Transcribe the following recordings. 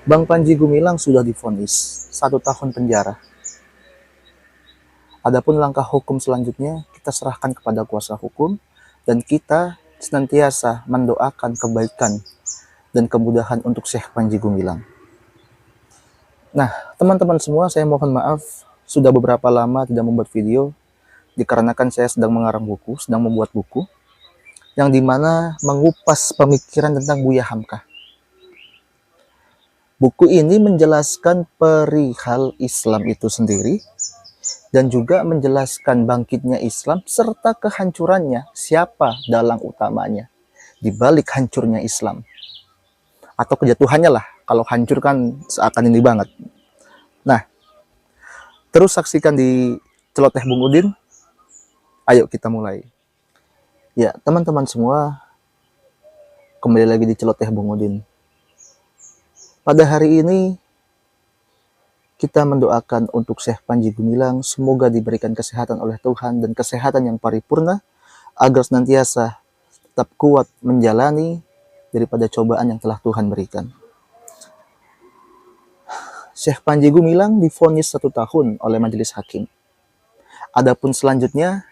Bang Panji Gumilang sudah divonis 1 tahun penjara. Adapun langkah hukum selanjutnya kita serahkan kepada kuasa hukum dan kita senantiasa mendoakan kebaikan dan kemudahan untuk Syekh Panji Gumilang. Nah, teman-teman semua, saya mohon maaf sudah beberapa lama tidak membuat video dikarenakan saya sedang mengarang buku, sedang membuat buku yang dimana mengupas pemikiran tentang Buya Hamka. Buku ini menjelaskan perihal Islam itu sendiri dan juga menjelaskan bangkitnya Islam serta kehancurannya, siapa dalang utamanya di balik hancurnya Islam atau kejatuhannya lah. Kalau hancur kan seakan ini banget. Nah, terus saksikan di Celoteh Bung Udin. Ayo kita mulai. Ya, teman-teman semua, kembali lagi di Celoteh Bung Udin. Pada hari ini kita mendoakan untuk Syekh Panji Gumilang semoga diberikan kesehatan oleh Tuhan dan kesehatan yang paripurna agar senantiasa tetap kuat menjalani daripada cobaan yang telah Tuhan berikan. Syekh Panji Gumilang divonis 1 tahun oleh majelis hakim. Adapun selanjutnya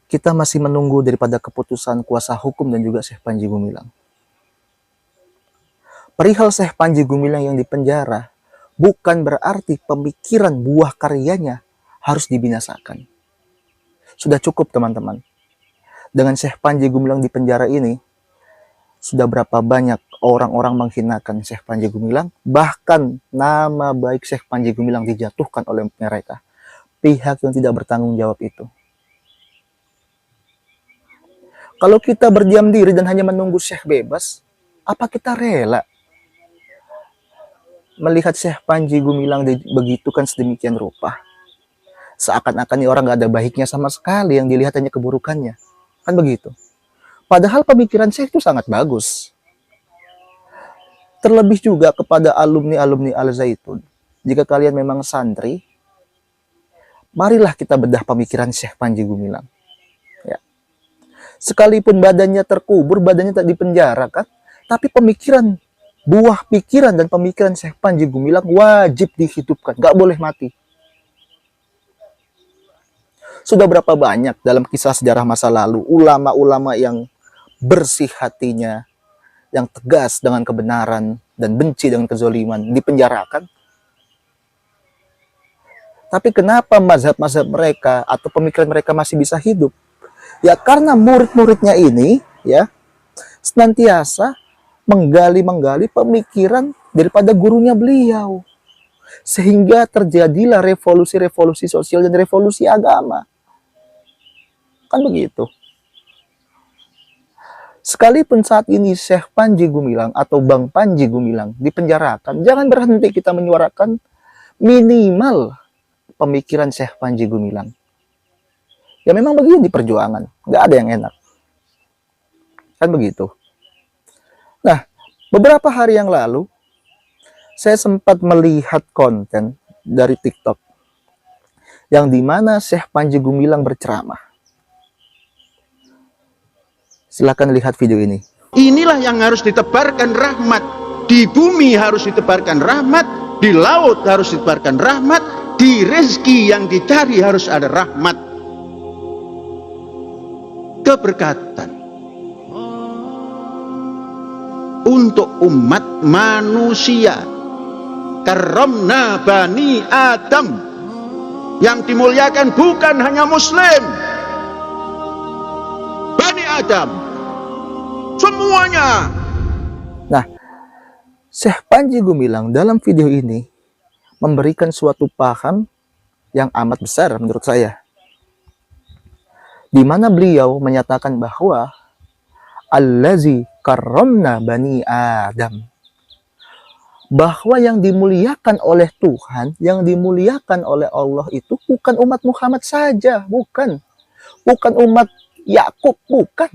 kita masih menunggu daripada keputusan kuasa hukum dan juga Syekh Panji Gumilang. Perihal Syekh Panji Gumilang yang dipenjara bukan berarti pemikiran buah karyanya harus dibinasakan. Sudah cukup teman-teman. Dengan Syekh Panji Gumilang di penjara ini, sudah berapa banyak orang-orang menghinakan Syekh Panji Gumilang, bahkan nama baik Syekh Panji Gumilang dijatuhkan oleh mereka, pihak yang tidak bertanggung jawab itu. Kalau kita berdiam diri dan hanya menunggu Syekh bebas, apa kita rela melihat Syekh Panji Gumilang begitukan sedemikian rupa? Seakan-akan orang gak ada baiknya sama sekali, yang dilihat hanya keburukannya. Kan begitu. Padahal pemikiran Syekh itu sangat bagus. Terlebih juga kepada alumni-alumni Al-Zaitun. Jika kalian memang santri, marilah kita bedah pemikiran Syekh Panji Gumilang. Ya. Sekalipun badannya terkubur, badannya tak dipenjarakan, tapi pemikiran, buah pikiran dan pemikiran Syekh Panji Gumilang wajib dihidupkan, gak boleh mati. Sudah berapa banyak dalam kisah sejarah masa lalu ulama-ulama yang bersih hatinya, yang tegas dengan kebenaran dan benci dengan kezoliman dipenjarakan. Tapi kenapa mazhab-mazhab mereka atau pemikiran mereka masih bisa hidup? Ya karena murid-muridnya ini ya senantiasa menggali pemikiran daripada gurunya beliau. Sehingga terjadilah revolusi-revolusi sosial dan revolusi agama. Kan begitu. Sekalipun saat ini Syekh Panji Gumilang atau Bang Panji Gumilang dipenjarakan, jangan berhenti kita menyuarakan minimal pemikiran Syekh Panji Gumilang. Ya memang begini perjuangan, nggak ada yang enak. Kan begitu. Nah, beberapa hari yang lalu, saya sempat melihat konten dari TikTok yang dimana Syekh Panji Gumilang berceramah. Silakan lihat video ini. Inilah yang harus ditebarkan rahmat. Di bumi harus ditebarkan rahmat, di laut harus ditebarkan rahmat, di rezeki yang dicari harus ada rahmat. Keberkatan untuk umat manusia. Karomna bani Adam. Yang dimuliakan bukan hanya muslim, Bani Adam semuanya. Nah, Syekh Panji Gumilang dalam video ini memberikan suatu paham yang amat besar menurut saya. Di mana beliau menyatakan bahwa allazi karramna bani Adam. Bahwa yang dimuliakan oleh Tuhan, yang dimuliakan oleh Allah itu bukan umat Muhammad saja, bukan. Bukan umat Yakub, bukan.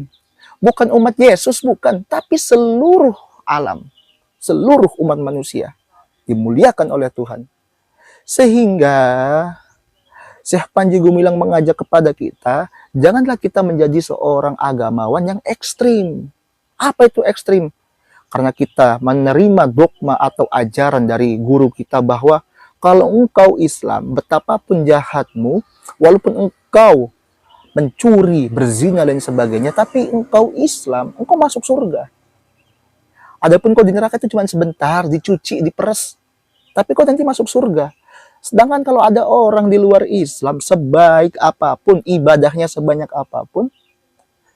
Bukan umat Yesus, bukan, tapi seluruh alam, seluruh umat manusia dimuliakan oleh Tuhan. Sehingga Syekh Panji Gumilang mengajak kepada kita, janganlah kita menjadi seorang agamawan yang ekstrim. Apa itu ekstrim? karena kita menerima dogma atau ajaran dari guru kita bahwa kalau engkau Islam, betapapun jahatmu, walaupun engkau mencuri, berzina dan sebagainya, tapi engkau Islam, engkau masuk surga. Adapun kau di neraka itu cuma sebentar, dicuci, diperes, tapi kau nanti masuk surga. Sedangkan kalau ada orang di luar Islam, sebaik apapun, ibadahnya sebanyak apapun,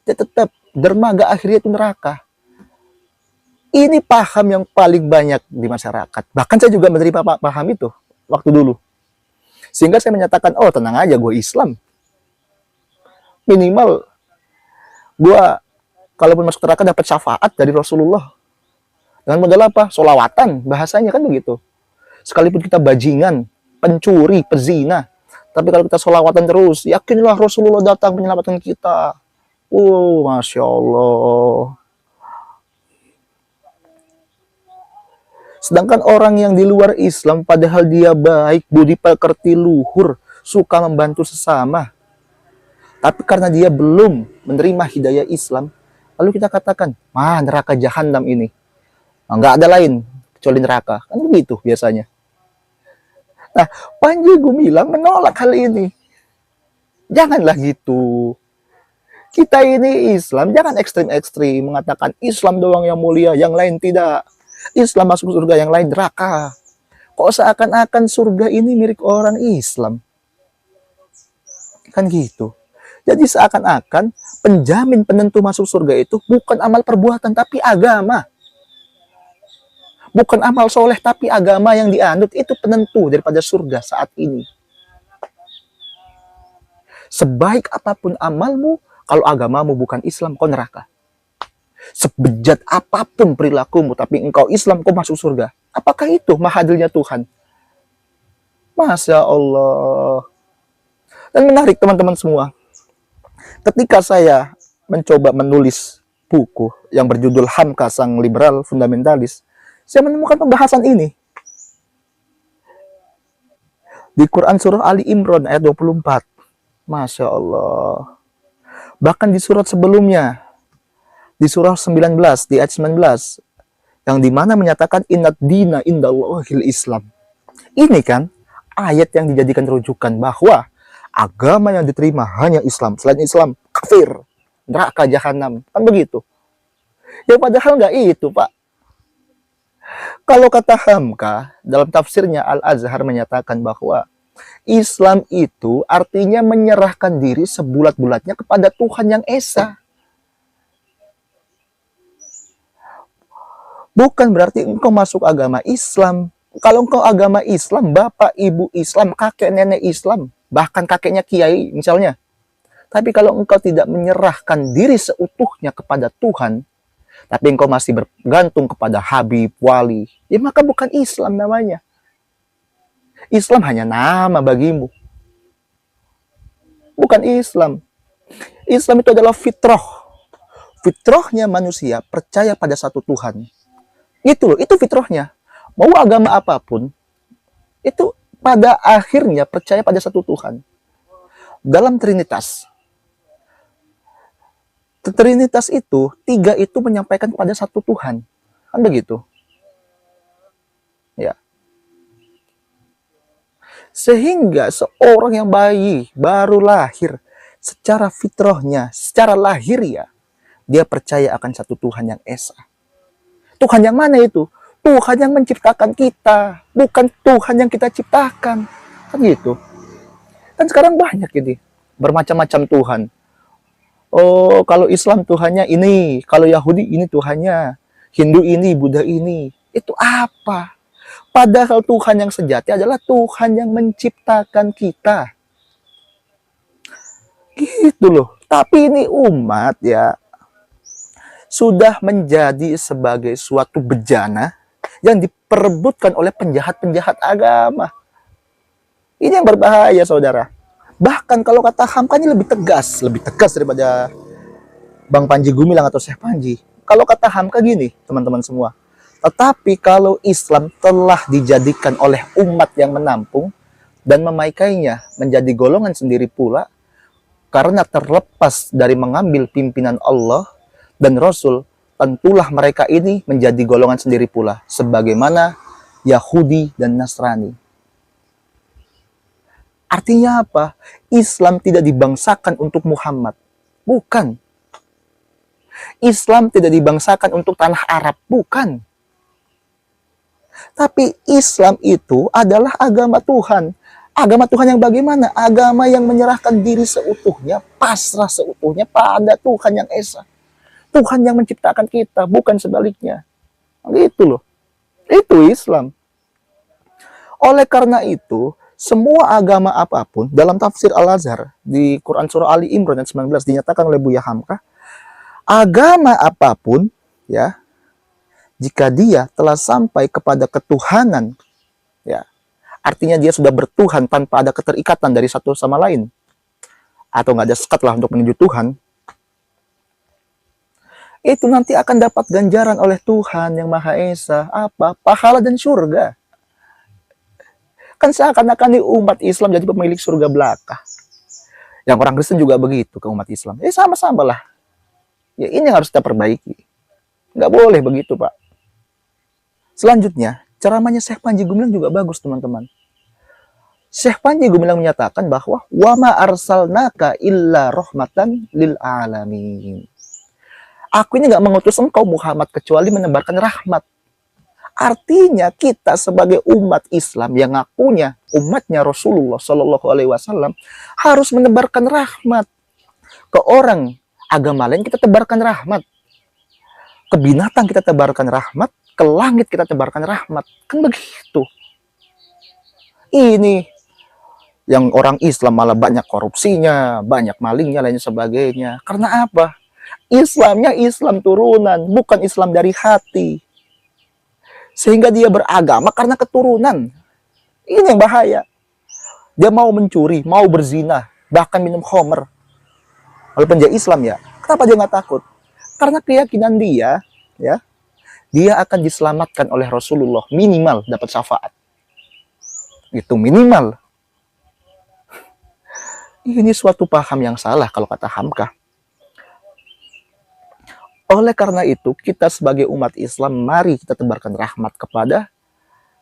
dia tetap dermaga akhirnya itu neraka. Ini paham yang paling banyak di masyarakat. Bahkan saya juga menerima paham itu waktu dulu. Sehingga saya menyatakan, oh tenang aja, gue Islam. Minimal, gue kalaupun masuk neraka dapat syafaat dari Rasulullah. Dengan modal apa? Solawatan, bahasanya kan begitu. Sekalipun kita bajingan, pencuri, pezina, tapi kalau kita solawatan terus, yakinlah Rasulullah datang menyelamatkan kita. Masya Allah. Sedangkan orang yang di luar Islam, padahal dia baik, budi pekerti luhur, suka membantu sesama, tapi karena dia belum menerima hidayah Islam, lalu kita katakan, neraka jahanam ini. Nggak ada lain kecuali neraka. Kan begitu biasanya. Nah, Panji Gumilang menolak hal ini. Janganlah gitu. Kita ini Islam, jangan ekstrim-ekstrim mengatakan Islam doang yang mulia, yang lain tidak. Islam masuk surga, yang lain neraka. Kok seakan-akan surga ini milik orang Islam? Kan gitu. Jadi seakan-akan penjamin penentu masuk surga itu bukan amal perbuatan, tapi agama. Bukan amal soleh, tapi agama yang dianut itu penentu daripada surga saat ini. Sebaik apapun amalmu, kalau agamamu bukan Islam, kau neraka. Sebejat apapun perilakumu, tapi engkau Islam, kau masuk surga. Apakah itu mahadilnya Tuhan? Masya Allah. Dan menarik teman-teman semua. Ketika saya mencoba menulis buku yang berjudul Hamka Sang Liberal Fundamentalis, saya menemukan pembahasan ini. Di Quran Surah Ali Imran ayat 24. Masya Allah. Bahkan di surat sebelumnya, di surah 19, di ayat 19, yang dimana menyatakan innad dina indallahil Islam. Ini kan ayat yang dijadikan rujukan bahwa agama yang diterima hanya Islam. Selain Islam, kafir, neraka jahanam. Kan begitu. Ya padahal nggak itu, Pak. Kalau kata Hamka, dalam tafsirnya Al-Azhar menyatakan bahwa Islam itu artinya menyerahkan diri sebulat-bulatnya kepada Tuhan yang Esa. Bukan berarti engkau masuk agama Islam. Kalau engkau agama Islam, bapak, ibu Islam, kakek, nenek Islam, bahkan kakeknya kiai misalnya. Tapi kalau engkau tidak menyerahkan diri seutuhnya kepada Tuhan, tapi engkau masih bergantung kepada Habib, Wali, ya maka bukan Islam namanya. Islam hanya nama bagimu. Bukan Islam. Islam itu adalah fitrah. Fitrahnya manusia percaya pada satu Tuhan. Itu loh, itu fitrahnya. Mau agama apapun, itu pada akhirnya percaya pada satu Tuhan. Dalam Trinitas. Trinitas itu, tiga itu menyampaikan pada satu Tuhan. Kan begitu. Ya. Sehingga seorang yang bayi, baru lahir, secara fitrahnya, secara lahiriah, dia percaya akan satu Tuhan yang Esa. Tuhan yang mana itu? Tuhan yang menciptakan kita, bukan Tuhan yang kita ciptakan. Kan gitu. Kan sekarang banyak ini, bermacam-macam Tuhan. Oh, kalau Islam Tuhannya ini, kalau Yahudi ini Tuhannya, Hindu ini, Buddha ini. Itu apa? Padahal Tuhan yang sejati adalah Tuhan yang menciptakan kita. Gitu loh. Tapi ini umat ya, sudah menjadi sebagai suatu bejana yang diperebutkan oleh penjahat-penjahat agama. Ini yang berbahaya, saudara. Bahkan kalau kata Hamka ini lebih tegas daripada Bang Panji Gumilang atau Syekh Panji. Kalau kata Hamka gini, teman-teman semua. Tetapi kalau Islam telah dijadikan oleh umat yang menampung dan memaikainya menjadi golongan sendiri pula, karena terlepas dari mengambil pimpinan Allah dan Rasul, tentulah mereka ini menjadi golongan sendiri pula, sebagaimana Yahudi dan Nasrani. Artinya apa? Islam tidak dibangsakan untuk Muhammad. Bukan. Islam tidak dibangsakan untuk tanah Arab. Bukan. Tapi Islam itu adalah agama Tuhan. Agama Tuhan yang bagaimana? Agama yang menyerahkan diri seutuhnya, pasrah seutuhnya pada Tuhan yang Esa. Tuhan yang menciptakan kita, bukan sebaliknya. Gitu loh. Itu Islam. Oleh karena itu, semua agama apapun, dalam tafsir Al-Azhar, di Quran Surah Ali Imran ayat 19, dinyatakan oleh Buya Hamka, agama apapun, ya, jika dia telah sampai kepada ketuhanan, ya, artinya dia sudah bertuhan tanpa ada keterikatan dari satu sama lain, atau nggak ada sekat lah untuk menuju Tuhan, itu nanti akan dapat ganjaran oleh Tuhan yang Maha Esa. Apa? Pahala dan surga. Kan seakan-akan umat Islam jadi pemilik surga belaka. Yang orang Kristen juga begitu ke umat Islam. Sama-sama lah. Ya ini yang harus kita perbaiki. Nggak boleh begitu, Pak. Selanjutnya, ceramahnya Syekh Panji Gumilang juga bagus, teman-teman. Syekh Panji Gumilang menyatakan bahwa wama arsalnaka illa rahmatan lil alamin. Aku ini nggak mengutus engkau Muhammad kecuali menebarkan rahmat. Artinya kita sebagai umat Islam yang ngakunya umatnya Rasulullah Shallallahu Alaihi Wasallam harus menebarkan rahmat ke orang agama lain. Kita tebarkan rahmat ke binatang, kita tebarkan rahmat ke langit, kita tebarkan rahmat. Kan begitu. Ini yang orang Islam malah banyak korupsinya, banyak malingnya, lain sebagainya. Karena apa? Islamnya Islam turunan, bukan Islam dari hati. Sehingga dia beragama karena keturunan. Ini yang bahaya. Dia mau mencuri, mau berzina, bahkan minum khamr. Walaupun dia Islam ya, kenapa dia nggak takut? Karena keyakinan dia, ya, dia akan diselamatkan oleh Rasulullah, minimal dapat syafaat. Itu minimal. Ini suatu paham yang salah kalau kata Hamka. Oleh karena itu, kita sebagai umat Islam, mari kita tebarkan rahmat kepada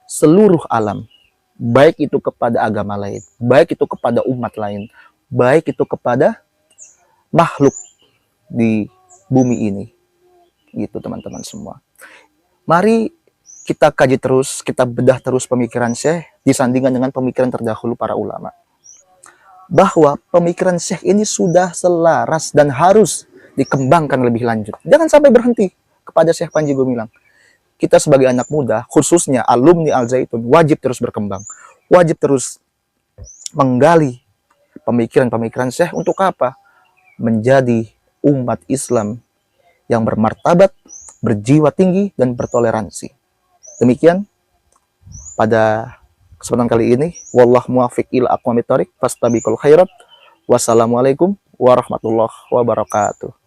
seluruh alam. Baik itu kepada agama lain, baik itu kepada umat lain, baik itu kepada makhluk di bumi ini. Gitu teman-teman semua. Mari kita kaji terus, kita bedah terus pemikiran Syekh, disandingkan dengan pemikiran terdahulu para ulama. Bahwa pemikiran Syekh ini sudah selaras dan harus dikembangkan lebih lanjut. Jangan sampai berhenti kepada Syekh Panji Gumilang. Kita sebagai anak muda, khususnya alumni Al-Zaitun, wajib terus berkembang. Wajib terus menggali pemikiran-pemikiran Syekh untuk apa? Menjadi umat Islam yang bermartabat, berjiwa tinggi, dan bertoleransi. Demikian pada kesempatan kali ini. Wallahu muwaffiq ila aqwamit thoriq, fastabiqul khairat. Wassalamualaikum warahmatullahi wabarakatuh.